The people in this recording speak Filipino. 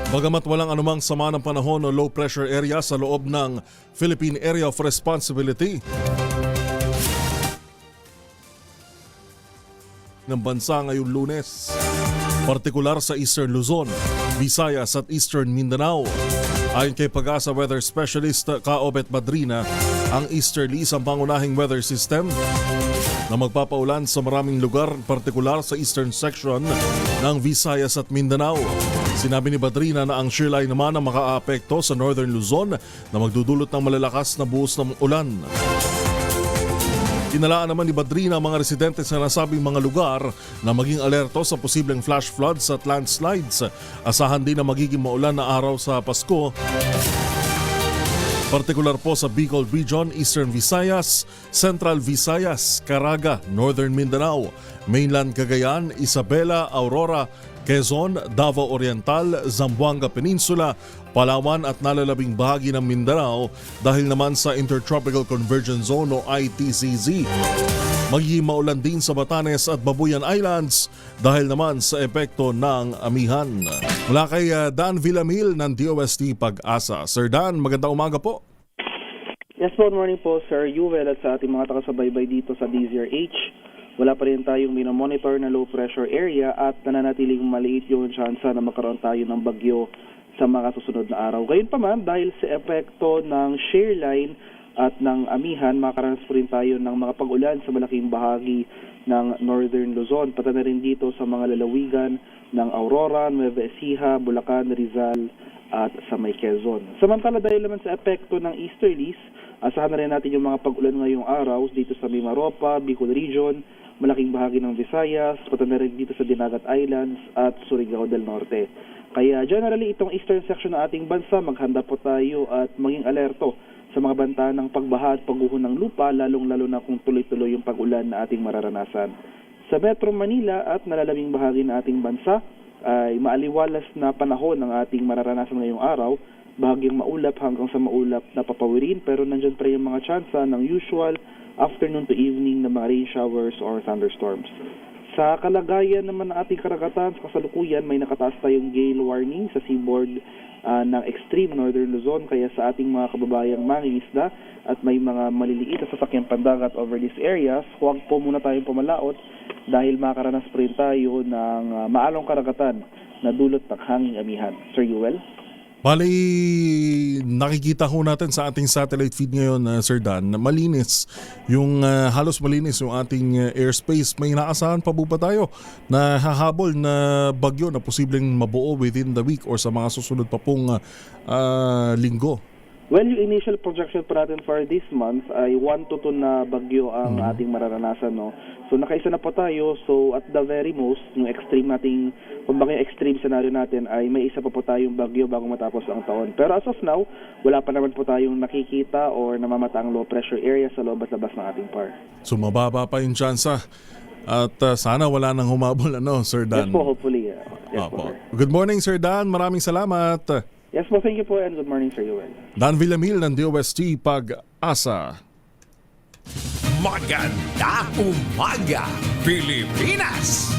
Bagamat walang anumang sama ng panahon o low pressure area sa loob ng Philippine Area of Responsibility ng bansa ngayong Lunes, partikular sa Eastern Luzon, Visayas at Eastern Mindanao. Ayon kay Pag-asa Weather Specialist Kaobet Madrina, ang easterly isang pangunahing weather system na magpapaulan sa maraming lugar, partikular sa eastern section ng Visayas at Mindanao. Sinabi ni Madrina na ang shearline naman ang makaapekto sa Northern Luzon na magdudulot ng malalakas na buhos ng ulan. Tinalaan naman ni Madrina ang mga residente sa nasabing mga lugar na maging alerto sa posibleng flash floods at landslides. Asahan din na magiging maulan na araw sa Pasko, partikular po sa Bicol Region, Eastern Visayas, Central Visayas, Caraga, Northern Mindanao, Mainland Cagayan, Isabela, Aurora, Quezon, Davao Oriental, Zamboanga Peninsula, Palawan at nalalabing bahagi ng Mindanao dahil naman sa Intertropical Convergence Zone o ITCZ. Magiging maulan din sa Batanes at Babuyan Islands dahil naman sa epekto ng amihan. Mula kay Dan Villamil ng DOST Pag-asa. Sir Dan, magandang umaga po. Yes po, good morning po Sir Yuvel at sa ating mga takasubaybay dito sa DZRH. Wala pa rin tayong minomonitor na low pressure area at nananatiling maliit yung tsansa na magkaroon tayo ng bagyo sa mga susunod na araw. Gayon pa man, dahil sa epekto ng shearline at ng amihan, makakaranas po rin tayo ng mga pag-ulan sa malaking bahagi ng Northern Luzon, pati na rin dito sa mga lalawigan ng Aurora, Nueva Ecija, Bulacan, Rizal at sa may Quezon. Samantala, dahil naman sa epekto ng easterlies, asahan na rin natin yung mga pag-ulan ngayong araw dito sa Mimaropa, Bicol Region, malaking bahagi ng Visayas, pati na rin dito sa Dinagat Islands at Surigao del Norte. Kaya generally, itong eastern section ng ating bansa, maghanda po tayo at maging alerto sa mga banta ng pagbaha at pagguho ng lupa, lalong-lalo na kung tuloy-tuloy yung pag-ulan na ating mararanasan. Sa Metro Manila at nalalabing bahagi ng ating bansa, ay maaliwalas na panahon ng ating mararanasan ngayong araw, bahagyang maulap hanggang sa maulap na papawirin, pero nandyan pa rin yung mga tsansa ng usual afternoon to evening na mga rain showers or thunderstorms. Sa kalagayan naman ng ating karagatan, sa kasalukuyan, may nakataas tayong gale warning sa seaboard ng extreme northern Luzon, kaya sa ating mga kababayang mangingisda at may mga maliliit na sasakyang pandagat over these areas, huwag po muna tayong pumalaot dahil makaranas pa rin tayo ng maalong karagatan na dulot ng hanging amihan. Sir Yuel? Bali, nakikita ho natin sa ating satellite feed ngayon, Sir Dan, na malinis yung halos malinis yung ating airspace. May inaasahan pa ba tayo na hahabol na bagyo na posibleng mabuo within the week or sa mga susunod pa pong linggo? Well, yung initial projection po natin for this month ay 1 to 2 na bagyo ang ating mararanasan, no? So nakaisa na po tayo. So at the very most, yung extreme nating, kumbaga yung extreme scenario natin ay may isa pa po tayong bagyo bago matapos ang taon. Pero as of now, wala pa naman po tayong nakikita or namamataang low pressure area sa loob at labas ng ating PAR. So mababa pa yung tsansa. At sana wala nang humabol, Sir Dan? Yes po, hopefully. Yes po, sir. Good morning, Sir Dan. Maraming salamat. Yes po, thank you po and good morning, Sir Yuel. Dan Villamil ng DOST Pag-asa. Maganda umaga, Pilipinas!